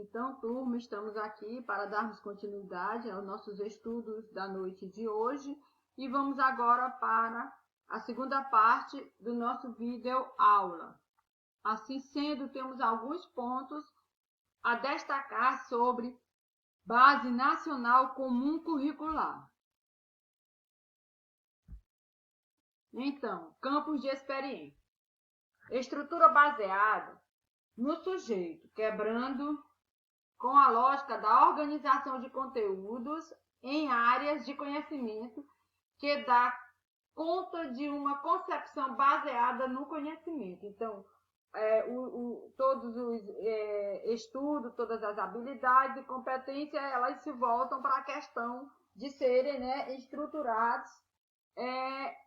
Então, turma, estamos aqui para darmos continuidade aos nossos estudos da noite de hoje e vamos agora para a segunda parte do nosso vídeo aula. Assim sendo, temos alguns pontos a destacar sobre Base Nacional Comum Curricular. Então, campos de experiência. Estrutura baseada no sujeito, quebrando com a lógica da organização de conteúdos em áreas de conhecimento que dá conta de uma concepção baseada no conhecimento. Então, todos os estudos, todas as habilidades e competências, elas se voltam para a questão de serem estruturados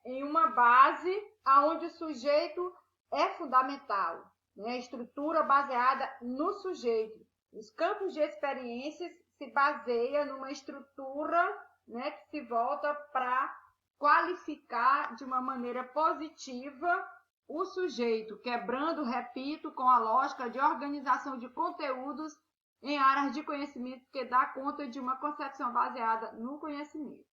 em uma base onde o sujeito é fundamental, estrutura baseada no sujeito. Os campos de experiências se baseiam numa estrutura que se volta para qualificar de uma maneira positiva o sujeito, quebrando, repito, com a lógica de organização de conteúdos em áreas de conhecimento que dá conta de uma concepção baseada no conhecimento.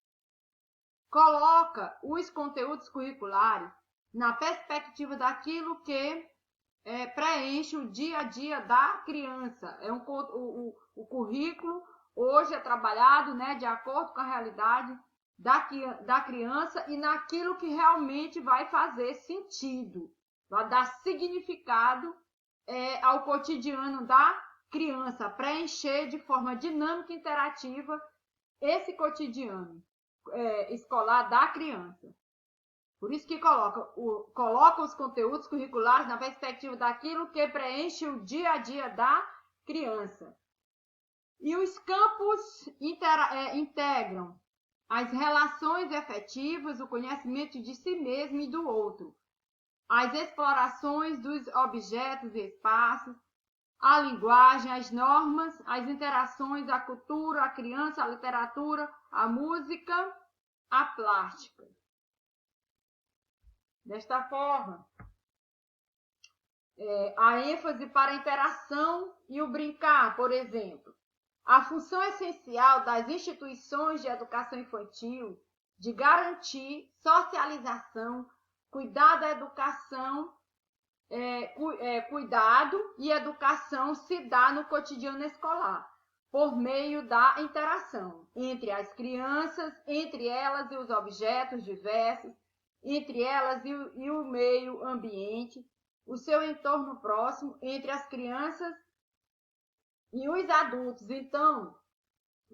Coloca os conteúdos curriculares na perspectiva daquilo que preenche o dia a dia da criança. O currículo hoje é trabalhado de acordo com a realidade da criança e naquilo que realmente vai fazer sentido, vai dar significado ao cotidiano da criança, preencher de forma dinâmica e interativa esse cotidiano escolar da criança. Por isso que coloca os conteúdos curriculares na perspectiva daquilo que preenche o dia a dia da criança. E os campos integram as relações efetivas, o conhecimento de si mesmo e do outro, as explorações dos objetos e espaços, a linguagem, as normas, as interações, a cultura, a criança, a literatura, a música, a plástica. Desta forma, a ênfase para a interação e o brincar, por exemplo. A função essencial das instituições de educação infantil de garantir socialização, cuidado e educação se dá no cotidiano escolar, por meio da interação entre as crianças, entre elas e os objetos diversos, entre elas e o meio ambiente, o seu entorno próximo, entre as crianças e os adultos. Então,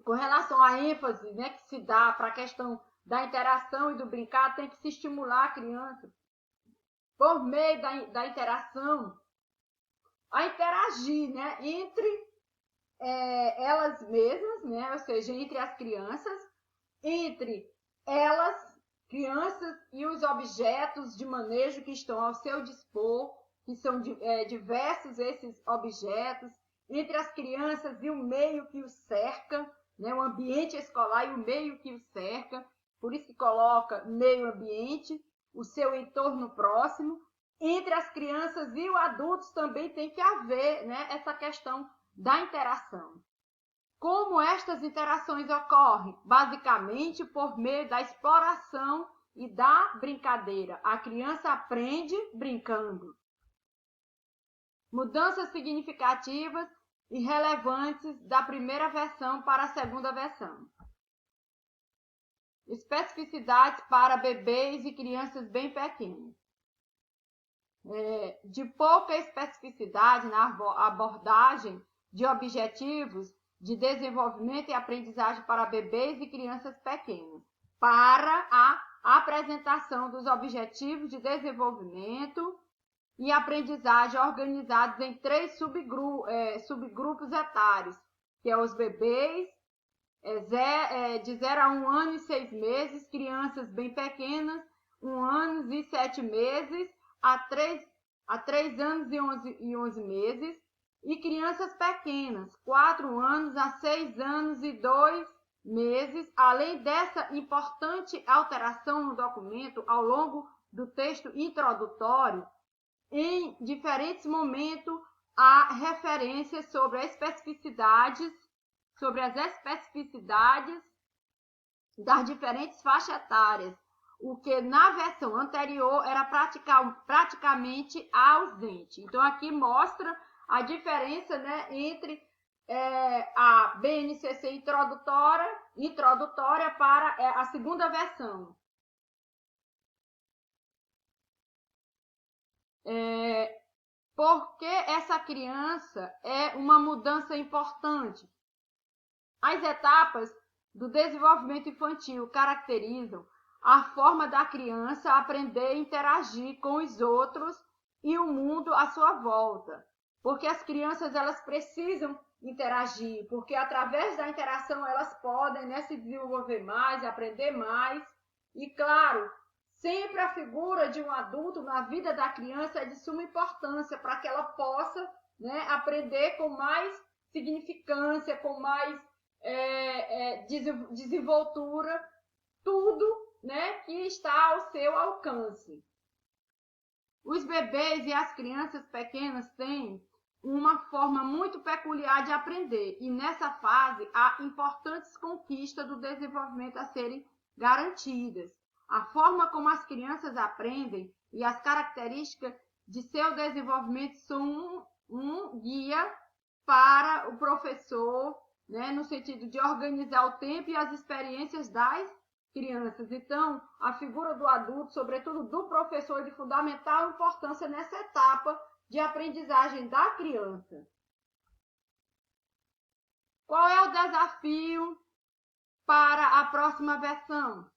com relação à ênfase que se dá para a questão da interação e do brincar, tem que se estimular a criança, por meio da interação, a interagir entre elas mesmas, ou seja, entre as crianças, entre elas, crianças e os objetos de manejo que estão ao seu dispor, que são diversos esses objetos, entre as crianças e o meio que os cerca, o ambiente escolar e o meio que os cerca. Por isso que coloca meio ambiente, o seu entorno próximo. Entre as crianças e os adultos também tem que haver essa questão da interação. Como estas interações ocorrem? Basicamente por meio da exploração e da brincadeira. A criança aprende brincando. Mudanças significativas e relevantes da primeira versão para a segunda versão. Especificidades para bebês e crianças bem pequenas. De pouca especificidade na abordagem de objetivos de desenvolvimento e aprendizagem para bebês e crianças pequenas, para a apresentação dos objetivos de desenvolvimento e aprendizagem organizados em 3 subgrupos etários, que é os bebês de 0 a 1 ano e 6 meses, crianças bem pequenas, 1 ano e 7 meses, a 3 anos e 11 meses, e crianças pequenas, 4 anos a 6 anos e 2 meses. Além dessa importante alteração no documento, ao longo do texto introdutório, em diferentes momentos, há referências sobre as especificidades das diferentes faixas etárias, o que na versão anterior era praticamente ausente. Então, aqui mostra a diferença, né, entre a BNCC introdutória para a segunda versão. Porque essa criança é uma mudança importante. As etapas do desenvolvimento infantil caracterizam a forma da criança aprender e interagir com os outros e o mundo à sua volta. Porque as crianças elas precisam interagir, porque através da interação elas podem, né, se desenvolver mais, aprender mais. E claro, sempre a figura de um adulto na vida da criança é de suma importância para que ela possa, né, aprender com mais significância, com mais desenvoltura, tudo, né, que está ao seu alcance. Os bebês e as crianças pequenas têm uma forma muito peculiar de aprender e nessa fase há importantes conquistas do desenvolvimento a serem garantidas. A forma como as crianças aprendem e as características de seu desenvolvimento são um guia para o professor, né, no sentido de organizar o tempo e as experiências das crianças. Então, a figura do adulto, sobretudo do professor, é de fundamental importância nessa etapa de aprendizagem da criança. Qual é o desafio para a próxima versão?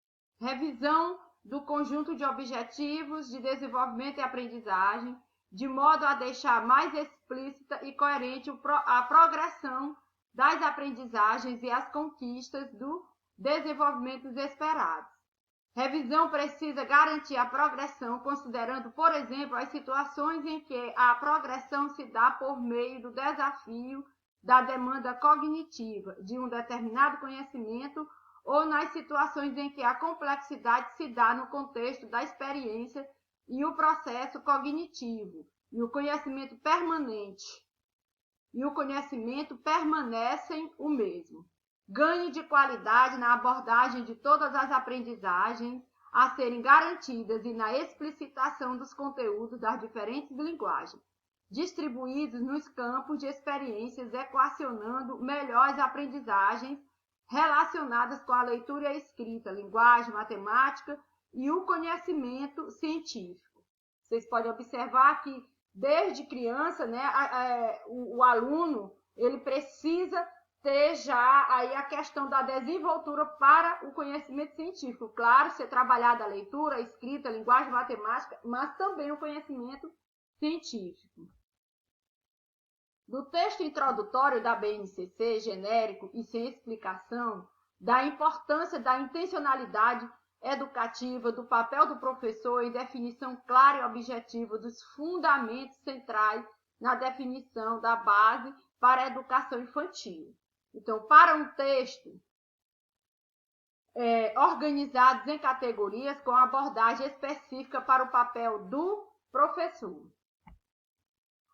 Revisão do conjunto de objetivos de desenvolvimento e aprendizagem, de modo a deixar mais explícita e coerente a progressão das aprendizagens e as conquistas do desenvolvimento esperados. Revisão precisa garantir a progressão, considerando, por exemplo, as situações em que a progressão se dá por meio do desafio da demanda cognitiva de um determinado conhecimento ou nas situações em que a complexidade se dá no contexto da experiência e o processo cognitivo, e o conhecimento permanecem o mesmo. Ganho de qualidade na abordagem de todas as aprendizagens a serem garantidas e na explicitação dos conteúdos das diferentes linguagens, distribuídos nos campos de experiências, equacionando melhor as aprendizagens relacionadas com a leitura e a escrita, linguagem, matemática e o conhecimento científico. Vocês podem observar que desde criança, né, o aluno ele precisa ter já aí a questão da desenvoltura para o conhecimento científico. Claro, ser trabalhada a leitura, a escrita, a linguagem, matemática, mas também o conhecimento científico. Do texto introdutório da BNCC, genérico e sem explicação, da importância da intencionalidade educativa, do papel do professor em definição clara e objetiva dos fundamentos centrais na definição da base para a educação infantil. Então, para um texto organizados em categorias com abordagem específica para o papel do professor.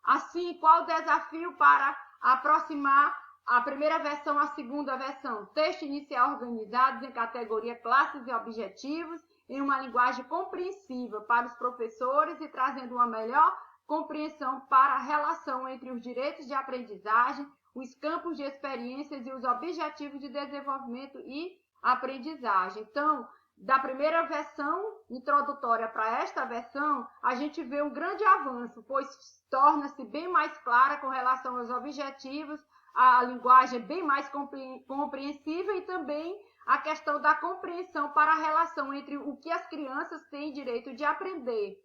Assim, qual o desafio para aproximar a primeira versão à segunda versão? Texto inicial organizados em categoria classes e objetivos, em uma linguagem compreensiva para os professores e trazendo uma melhor compreensão para a relação entre os direitos de aprendizagem, os campos de experiências e os objetivos de desenvolvimento e aprendizagem. Então, da primeira versão introdutória para esta versão, a gente vê um grande avanço, pois torna-se bem mais clara com relação aos objetivos, a linguagem é bem mais compreensível e também a questão da compreensão para a relação entre o que as crianças têm direito de aprender,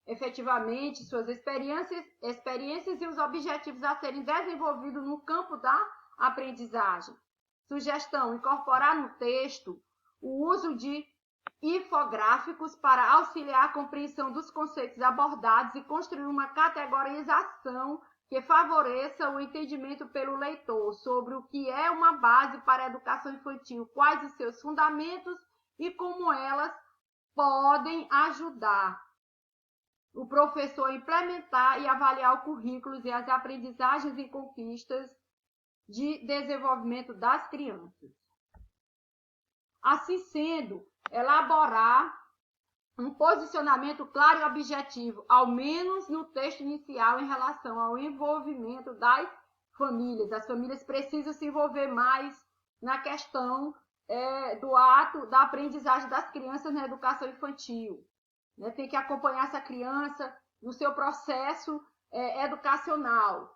efetivamente, suas experiências e os objetivos a serem desenvolvidos no campo da aprendizagem. Sugestão: incorporar no texto o uso de infográficos para auxiliar a compreensão dos conceitos abordados e construir uma categorização que favoreça o entendimento pelo leitor sobre o que é uma base para a educação infantil, quais os seus fundamentos e como elas podem ajudar o professor implementar e avaliar os currículos e as aprendizagens e conquistas de desenvolvimento das crianças. Assim sendo, elaborar um posicionamento claro e objetivo, ao menos no texto inicial, em relação ao envolvimento das famílias. As famílias precisam se envolver mais na questão do ato da aprendizagem das crianças na educação infantil. Tem que acompanhar essa criança no seu processo educacional.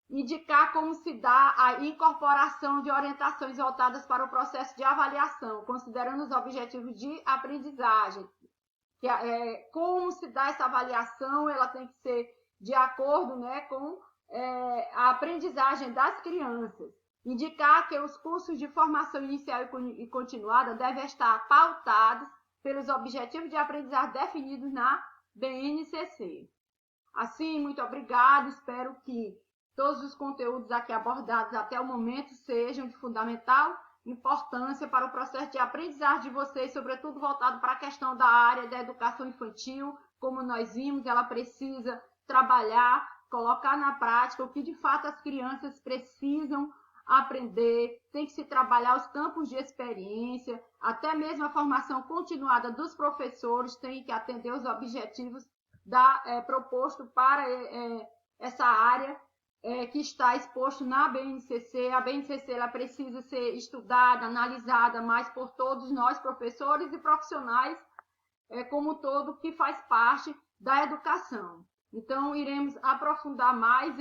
Indicar como se dá a incorporação de orientações voltadas para o processo de avaliação, considerando os objetivos de aprendizagem. Como se dá essa avaliação, ela tem que ser de acordo, com a aprendizagem das crianças. Indicar que os cursos de formação inicial e continuada devem estar pautados pelos objetivos de aprendizagem definidos na BNCC. Assim, muito obrigada, espero que todos os conteúdos aqui abordados até o momento sejam de fundamental importância para o processo de aprendizagem de vocês, sobretudo voltado para a questão da área da educação infantil. Como nós vimos, ela precisa trabalhar, colocar na prática o que de fato as crianças precisam aprender, tem que se trabalhar os campos de experiência, até mesmo a formação continuada dos professores tem que atender os objetivos proposto para essa área que está exposto na BNCC. A BNCC ela precisa ser estudada, analisada mais por todos nós, professores e profissionais, como todo, que faz parte da educação. Então, iremos aprofundar mais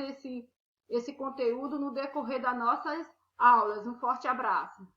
esse conteúdo no decorrer das nossas aulas. Um forte abraço.